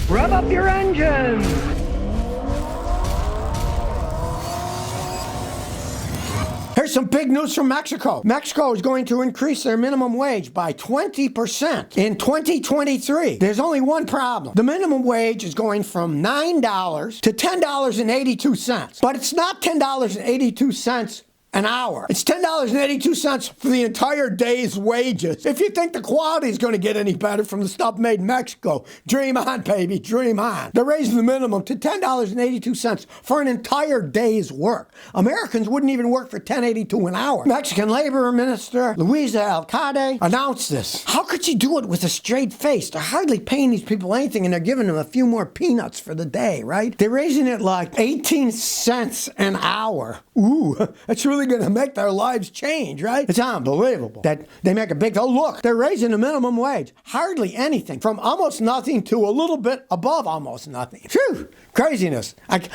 Rev up your engines! Here's some big news from Mexico. Mexico is going to increase their minimum wage by 20% in 2023. There's only one problem. The minimum wage is going from $9 to $10.82. But it's not $10.82 an hour. It's $10.82 for the entire day's wages. If you think the quality is going to get any better from the stuff made in Mexico, dream on, baby, dream on. They're raising the minimum to $10.82 for an entire day's work. Americans wouldn't even work for $10.82 an hour. Mexican Labor Minister Luisa Alcalde announced this. How could she do it with a straight face? They're hardly paying these people anything, and they're giving them a few more peanuts for the day, right? They're raising it like 18 cents an hour. Ooh, that's really going to make their lives change, right? It's unbelievable that they make a big, oh look, they're raising the minimum wage. Hardly anything, from almost nothing to a little bit above almost nothing. Phew, craziness.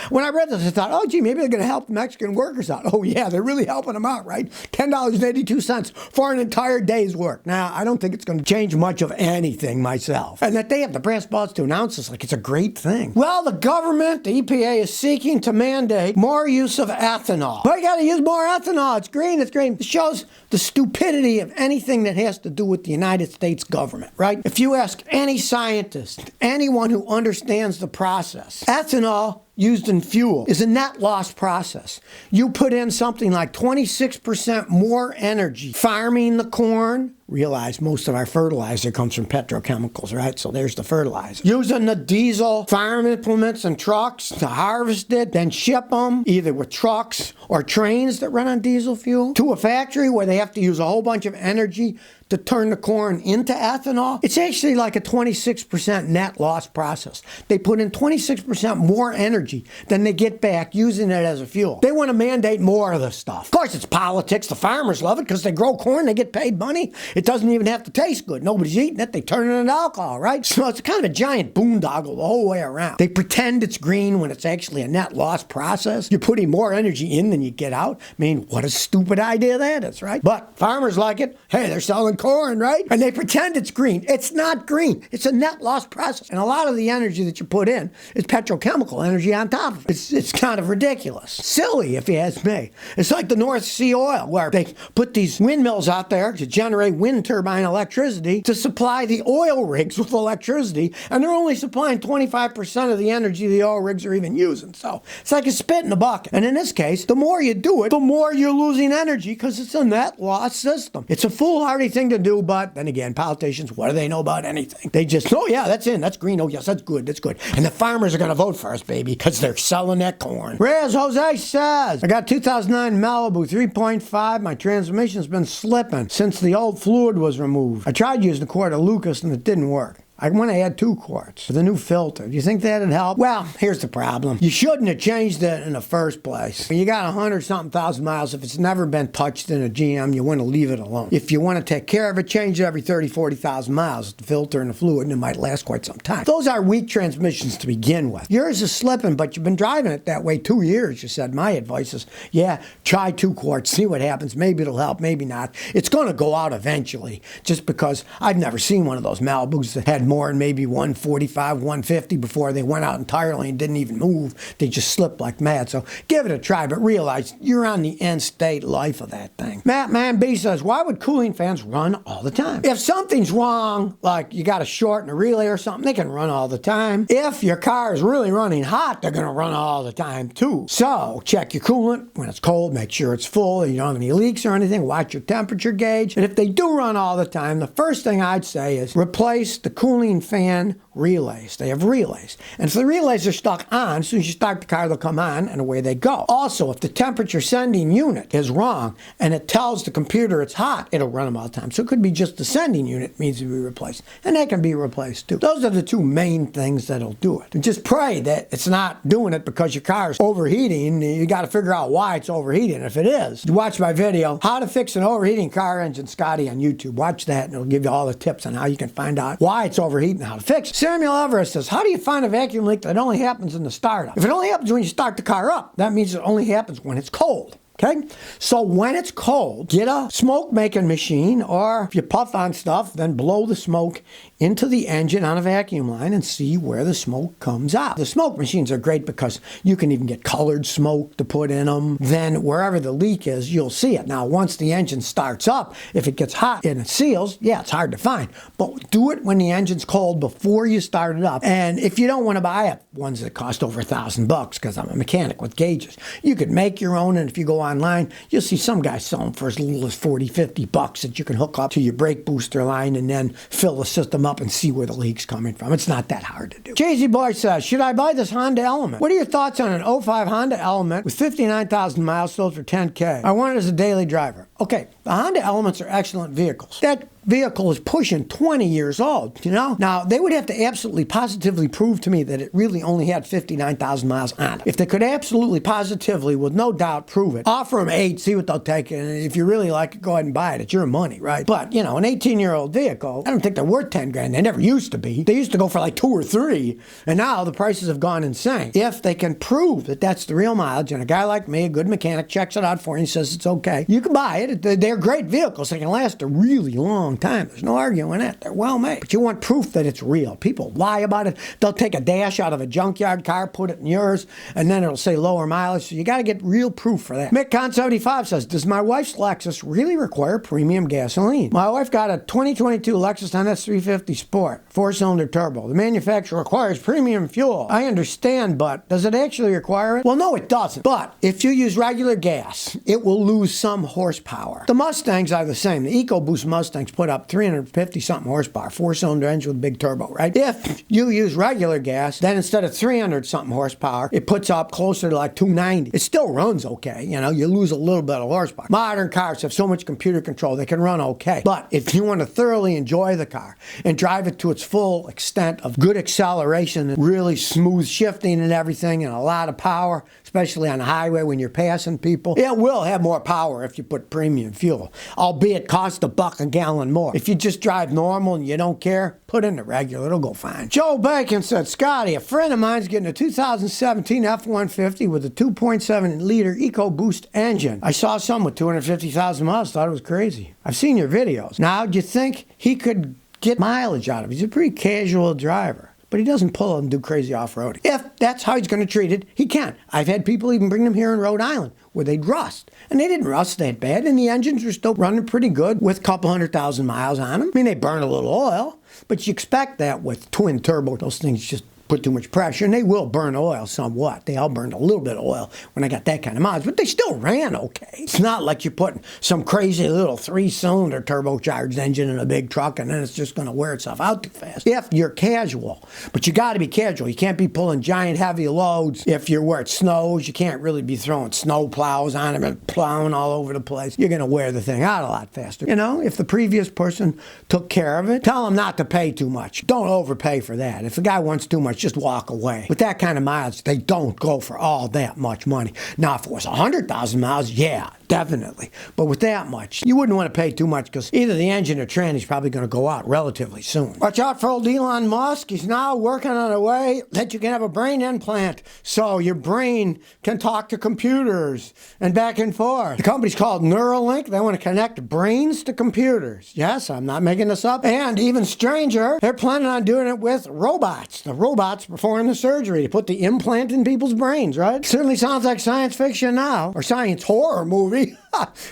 When I read this, I thought, oh gee, maybe they're going to help the Mexican workers out. Oh yeah, they're really helping them out, right? $10.82 for an entire day's work. Now, I don't think it's going to change much of anything myself. And that they have the brass balls to announce this like it's a great thing. Well, the government, the EPA, is seeking to mandate more use of ethanol. Well, you got to use more ethanol. It's green, it's green. It shows the stupidity of anything that has to do with the United States government, right? If you ask any scientist, anyone who understands the process, ethanol used in fuel is a net loss process. You put in something like 26% more energy farming the corn. Realize most of our fertilizer comes from petrochemicals, right? So there's the fertilizer. Using the diesel farm implements and trucks to harvest it, then ship them either with trucks or trains that run on diesel fuel to a factory where they have to use a whole bunch of energy to turn the corn into ethanol. It's actually like a 26% net loss process. They put in 26% more energy than they get back using it as a fuel. They want to mandate more of this stuff. Of course, it's politics. The farmers love it because they grow corn, they get paid money. It doesn't even have to taste good. Nobody's eating it. They turn it into alcohol, right? So it's kind of a giant boondoggle the whole way around. They pretend it's green when it's actually a net loss process. You're putting more energy in than you get out. I mean, what a stupid idea that is, right? But farmers like it. Hey, they're selling corn, right? And they pretend it's green. It's not green. It's a net loss process. And a lot of the energy that you put in is petrochemical energy on top of it. It's kind of ridiculous. Silly, if you ask me. It's like the North Sea oil, where they put these windmills out there to generate wind turbine electricity to supply the oil rigs with electricity, and they're only supplying 25% of the energy the oil rigs are even using. So it's like a spit in a bucket. And in this case, the more you do it, the more you're losing energy because it's a net loss system. It's a foolhardy thing to do, but then again, politicians, what do they know about anything? They just, oh yeah, that's in, that's green, oh yes, that's good, that's good. And the farmers are going to vote for us, baby, because they're selling that corn. Reyes Jose says, I got 2009 Malibu 3.5. My transmission's been slipping since the old fluid was removed. I tried using a quart of Lucas and it didn't work. I went ahead 2 quarts with a new filter. Do you think that'd help? Well, here's the problem. You shouldn't have changed it in the first place. When you got 100-something thousand miles, if it's never been touched in a GM, you want to leave it alone. If you want to take care of it, change it every 30, 40,000 miles. The filter and the fluid, and it might last quite some time. Those are weak transmissions to begin with. Yours is slipping, but you've been driving it that way 2 years. You said, my advice is, yeah, try 2 quarts, see what happens. Maybe it'll help, maybe not. It's going to go out eventually, just because I've never seen one of those Malibus that had more than maybe 145, 150 before they went out entirely and didn't even move. They just slipped like mad. So give it a try, but realize you're on the end state life of that thing. Matt Man B says, why would cooling fans run all the time? If something's wrong, like you got a short in a relay or something, they can run all the time. If your car is really running hot, they're going to run all the time too. So check your coolant when it's cold, make sure it's full, you don't have any leaks or anything, watch your temperature gauge. And if they do run all the time, the first thing I'd say is replace the cooling fan relays. They have relays. And if the relays are stuck on, as soon as you start the car, they'll come on, and away they go. Also, if the temperature sending unit is wrong and it tells the computer it's hot, it'll run them all the time. So it could be just the sending unit needs to be replaced. And that can be replaced too. Those are the 2 main things that'll do it. And just pray that it's not doing it because your car is overheating. You got to figure out why it's overheating. If it is, watch my video, How to Fix an Overheating Car Engine, Scotty, on YouTube. Watch that, and it'll give you all the tips on how you can find out why it's overheating and how to fix it. Samuel Everest says, how do you find a vacuum leak that only happens in the startup? If it only happens when you start the car up, that means it only happens when it's cold. Okay? So when it's cold, get a smoke making machine, or if you puff on stuff, then blow the smoke into the engine on a vacuum line and see where the smoke comes out. The smoke machines are great because you can even get colored smoke to put in them. Then wherever the leak is, you'll see it. Now, once the engine starts up, if it gets hot and it seals, yeah, it's hard to find. But do it when the engine's cold before you start it up. And if you don't want to buy ones that cost over $1,000, because I'm a mechanic with gauges, you could make your own. And if you go online, you'll see some guys sell them for as little as $40, $50 that you can hook up to your brake booster line and then fill the system up and see where the leak's coming from. It's not that hard to do. Jay-Z Boy says, should I buy this Honda Element? What are your thoughts on an '05 Honda Element with 59,000 miles sold for $10K? I want it as a daily driver. Okay, the Honda Elements are excellent vehicles. That vehicle is pushing 20 years old, you know? Now, they would have to absolutely positively prove to me that it really only had 59,000 miles on it. If they could absolutely positively, with no doubt, prove it, offer them 8, see what they'll take, and if you really like it, go ahead and buy it. It's your money, right? But, you know, an 18-year-old vehicle, I don't think they're worth 10 grand. They never used to be. They used to go for like 2 or 3, and now the prices have gone insane. If they can prove that that's the real mileage, and a guy like me, a good mechanic, checks it out for you and says it's okay, you can buy it. They're great vehicles. They can last a really long time. There's no arguing that. They're well made. But you want proof that it's real. People lie about it. They'll take a dash out of a junkyard car, put it in yours, and then it'll say lower mileage. So you got to get real proof for that. MickCon75 says, does my wife's Lexus really require premium gasoline? My wife got a 2022 Lexus NS350 Sport, 4-cylinder turbo. The manufacturer requires premium fuel. I understand, but does it actually require it? Well, no, it doesn't. But if you use regular gas, it will lose some horsepower. The Mustangs are the same. The EcoBoost Mustangs put up 350-something horsepower, 4-cylinder engine with a big turbo, right? If you use regular gas, then instead of 300-something horsepower, it puts up closer to like 290. It still runs okay. You know, you lose a little bit of horsepower. Modern cars have so much computer control, they can run okay. But if you want to thoroughly enjoy the car and drive it to its full extent of good acceleration and really smooth shifting and everything and a lot of power, especially on the highway when you're passing people, it will have more power if you put premium fuel, albeit cost $1 a gallon more. If you just drive normal and you don't care, put in the regular, it'll go fine. Joe Bacon said, Scotty, a friend of mine's getting a 2017 F-150 with a 2.7-liter EcoBoost engine. I saw some with 250,000 miles, thought it was crazy. I've seen your videos. Now, do you think he could get mileage out of it? He's a pretty casual driver, but he doesn't pull and do crazy off-roading. If that's how he's going to treat it, he can. I've had people even bring them here in Rhode Island where they'd rust. And they didn't rust that bad, and the engines were still running pretty good with a couple 100,000 miles on them. I mean, they burn a little oil, but you expect that with twin turbo. Those things just put too much pressure, and they will burn oil somewhat. They all burned a little bit of oil when I got that kind of mileage, but they still ran okay. It's not like you're putting some crazy little 3-cylinder turbocharged engine in a big truck and then it's just going to wear itself out too fast. If you're casual, but you got to be casual. You can't be pulling giant heavy loads. If you're where it snows, you can't really be throwing snow plows on them and plowing all over the place. You're going to wear the thing out a lot faster. You know, if the previous person took care of it, tell them not to pay too much. Don't overpay for that. If the guy wants too much, just walk away. With that kind of mileage, they don't go for all that much money. Now, if it was 100,000 miles, yeah, definitely. But with that much, you wouldn't want to pay too much because either the engine or tranny is probably going to go out relatively soon. Watch out for old Elon Musk. He's now working on a way that you can have a brain implant so your brain can talk to computers and back and forth. The company's called Neurolink. They want to connect brains to computers. Yes, I'm not making this up. And even stranger, they're planning on doing it with robots. The robots perform the surgery to put the implant in people's brains, right? Certainly sounds like science fiction now, or science horror movie.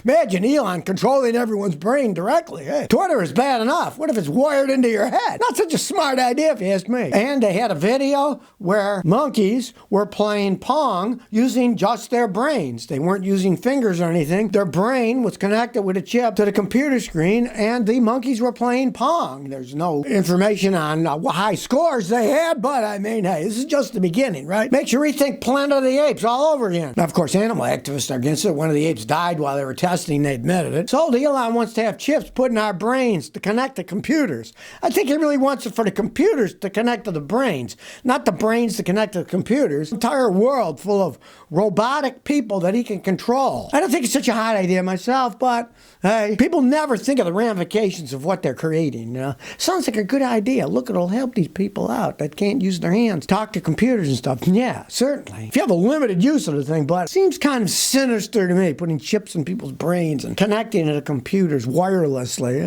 Imagine Elon controlling everyone's brain directly. Hey, Twitter is bad enough. What if it's wired into your head? Not such a smart idea if you ask me. And they had a video where monkeys were playing Pong using just their brains. They weren't using fingers or anything. Their brain was connected with a chip to the computer screen, and the monkeys were playing Pong. There's no information on what high scores they had, but I mean, hey, this is just the beginning, right? Makes you rethink Planet of the Apes all over again. Now, of course, animal activists are against it. One of the apes died while they were testing, they admitted it. So Elon wants to have chips put in our brains to connect to computers. I think he really wants it for the computers to connect to the brains, not the brains to connect to the computers. Entire world full of robotic people that he can control. I don't think it's such a hot idea myself, but hey, people never think of the ramifications of what they're creating. You know? Sounds like a good idea. Look, it'll help these people out that can't use their hands, talk to computers and stuff. Yeah, certainly. If you have a limited use of the thing, but it seems kind of sinister to me, putting chips in people's brains and connecting to the computers wirelessly.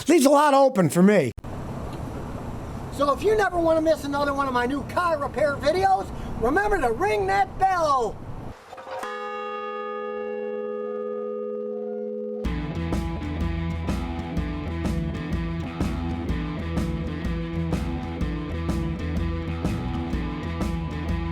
Leaves a lot open for me. So if you never want to miss another one of my new car repair videos, remember to ring that bell.